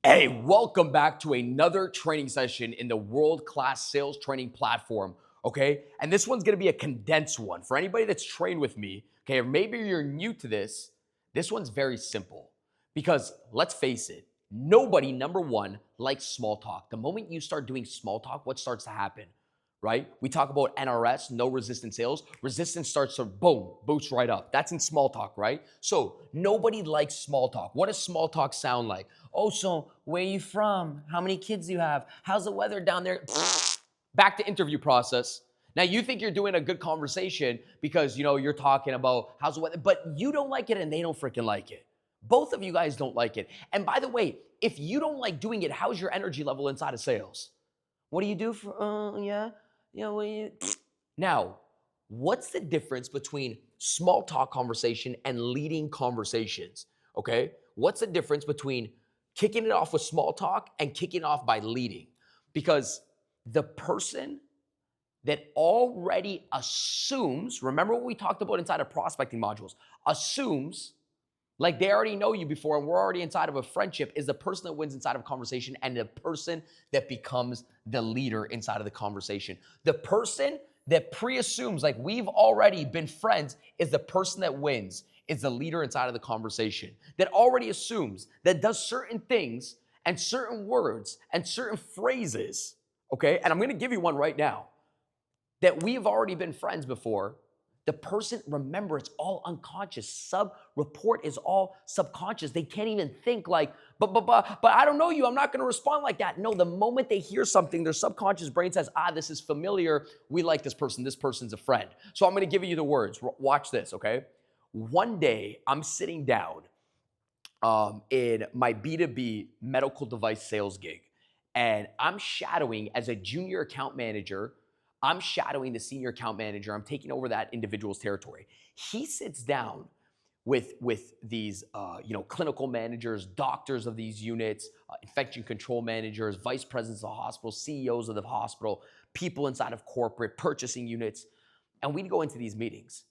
Hey, welcome back to another training session in the world-class sales training platform, okay? And this one's gonna be a condensed one. For anybody that's trained with me, okay, or maybe you're new to this one's very simple. Because let's face it, nobody, number one, likes small talk. The moment you start doing small talk, what starts to happen? Right? We talk about NRS, no resistance sales. Resistance starts to boom, boost right up. That's in small talk, right? So nobody likes small talk. What does small talk sound like? Oh, so where are you from? How many kids do you have? How's the weather down there? Back to interview process. Now you think you're doing a good conversation because you're talking about how's the weather, but you don't like it and they don't freaking like it. Both of you guys don't like it. And by the way, if you don't like doing it, how's your energy level inside of sales? What do you do for yeah? Now, what's the difference between small talk conversation and leading conversations? Okay? What's the difference between kicking it off with small talk and kicking it off by leading? Because the person that already assumes, remember what we talked about inside of prospecting modules, assumes like they already know you before and we're already inside of a friendship, is the person that wins inside of a conversation and the person that becomes the leader inside of the conversation. The person that pre-assumes like we've already been friends is the person that wins, is the leader inside of the conversation. That already assumes, that does certain things and certain words and certain phrases, okay? And I'm gonna give you one right now, that we've already been friends before. The person, remember, it's all unconscious. Sub-report is all subconscious. They can't even think like, but I don't know you. I'm not going to respond like that. No, the moment they hear something, their subconscious brain says, this is familiar. We like this person. This person's a friend. So I'm going to give you the words. Watch this, okay? One day, I'm sitting down in my B2B medical device sales gig, and I'm shadowing as a junior account manager. I'm shadowing the senior account manager. I'm taking over that individual's territory. He sits down with these clinical managers, doctors of these units, infection control managers, vice presidents of the hospital, CEOs of the hospital, people inside of corporate purchasing units, and we'd go into these meetings.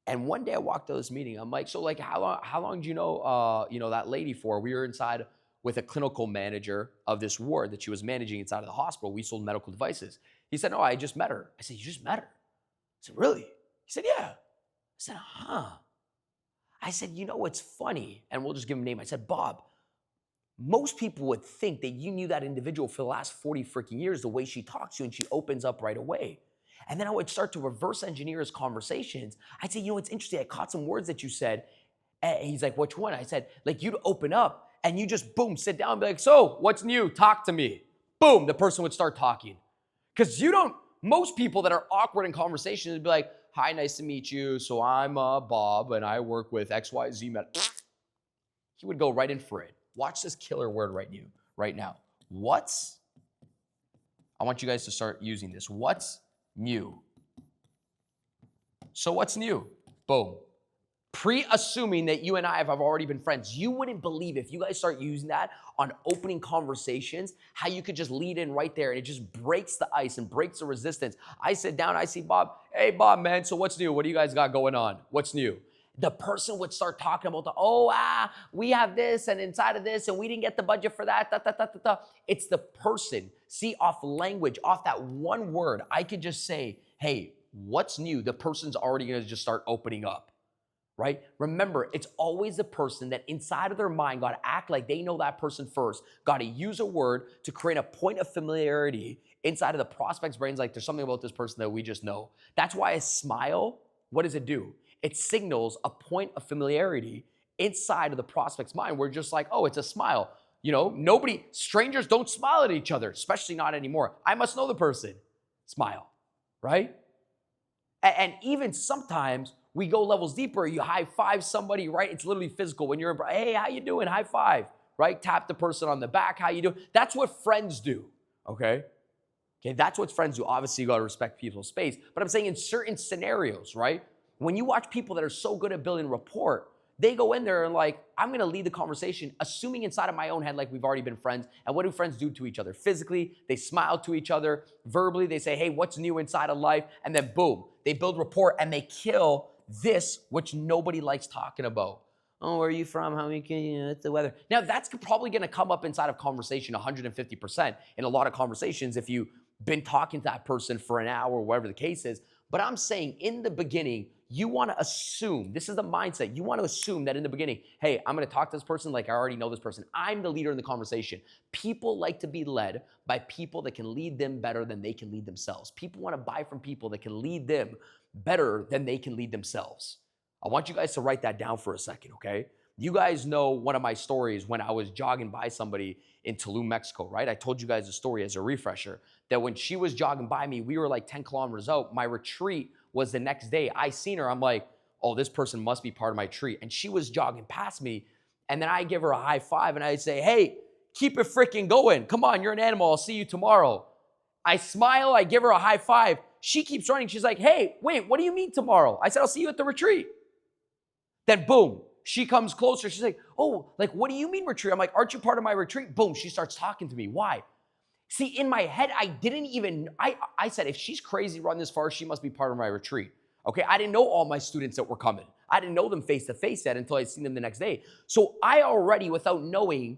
And one day I walked to this meeting. I'm like, so like how long do you know that lady for? We were inside with a clinical manager of this ward that she was managing inside of the hospital. We sold medical devices. He said, no, I just met her. I said, you just met her? I said, really? He said, yeah. I said, huh. I said, what's funny? And we'll just give him a name. I said, Bob, most people would think that you knew that individual for the last 40 freaking years, the way she talks to you and she opens up right away. And then I would start to reverse engineer his conversations. I'd say, it's interesting. I caught some words that you said. And he's like, which one? I said, like you'd open up and you just, boom, sit down and be like, so what's new? Talk to me. Boom, the person would start talking. Because most people that are awkward in conversations would be like, hi, nice to meet you. So I'm Bob and I work with XYZ Med. He would go right in for it. Watch this killer word right now. I want you guys to start using this. What's new? So what's new? Boom. Pre-assuming that you and I have already been friends. You wouldn't believe if you guys start using that on opening conversations, how you could just lead in right there and it just breaks the ice and breaks the resistance. I sit down, I see Bob. Hey, Bob, man, so what's new? What do you guys got going on? What's new? The person would start talking about we have this and inside of this and we didn't get the budget for that. It's the person. See, off language, off that one word, I could just say, hey, what's new? The person's already going to just start opening up. Right? Remember, it's always the person that inside of their mind got to act like they know that person first, got to use a word to create a point of familiarity inside of the prospect's brains, like there's something about this person that we just know. That's why a smile, what does it do? It signals a point of familiarity inside of the prospect's mind. We're just like, oh, it's a smile. Strangers don't smile at each other, especially not anymore. I must know the person. Smile, right? And even sometimes, we go levels deeper. You high five somebody, right? It's literally physical. When you're, hey, how you doing? High five, right? Tap the person on the back. How you doing? That's what friends do, okay? Okay, that's what friends do. Obviously, you got to respect people's space. But I'm saying in certain scenarios, right? When you watch people that are so good at building rapport, they go in there and like, I'm going to lead the conversation, assuming inside of my own head like we've already been friends. And what do friends do to each other? Physically, they smile to each other. Verbally, they say, hey, what's new inside of life? And then boom, they build rapport and they kill this, which nobody likes talking about. Oh, where are you from? How many can you, it's the weather. Now, that's probably going to come up inside of conversation 150% in a lot of conversations if you've been talking to that person for an hour or whatever the case is. But I'm saying in the beginning, you want to assume, this is the mindset, you want to assume that in the beginning, hey, I'm going to talk to this person like I already know this person. I'm the leader in the conversation. People like to be led by people that can lead them better than they can lead themselves. People want to buy from people that can lead them better than they can lead themselves. I want you guys to write that down for a second, okay? You guys know one of my stories when I was jogging by somebody in Tulum, Mexico, right? I told you guys a story as a refresher that when she was jogging by me, we were like 10 kilometers out. My retreat was the next day. I seen her. I'm like, oh, this person must be part of my retreat. And she was jogging past me. And then I give her a high five and I say, hey, keep it freaking going. Come on, you're an animal. I'll see you tomorrow. I smile. I give her a high five. She keeps running. She's like, hey, wait, what do you mean tomorrow? I said, I'll see you at the retreat. Then boom, she comes closer. She's like, oh, like, what do you mean retreat? I'm like, aren't you part of my retreat? Boom, she starts talking to me. Why? See, in my head, I didn't even, I said, if she's crazy run this far, she must be part of my retreat. Okay, I didn't know all my students that were coming. I didn't know them face to face yet until I'd seen them the next day. So I already, without knowing,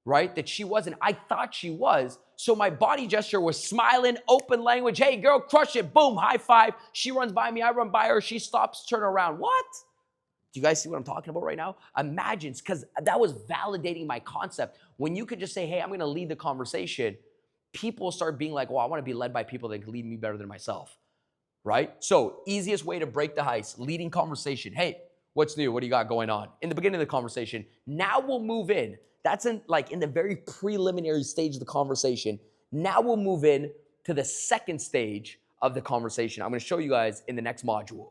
right, that she wasn't, I thought she was. So my body gesture was smiling, open language. Hey, girl, crush it. Boom, high five. She runs by me. I run by her. She stops, turn around. What? Do you guys see what I'm talking about right now? Imagine, because that was validating my concept. When you could just say, hey, I'm going to lead the conversation, people start being like, well, I want to be led by people that can lead me better than myself, right? So easiest way to break the ice, leading conversation. Hey, what's new? What do you got going on? In the beginning of the conversation, now we'll move in. That's in the very preliminary stage of the conversation. Now we'll move in to the second stage of the conversation. I'm going to show you guys in the next module.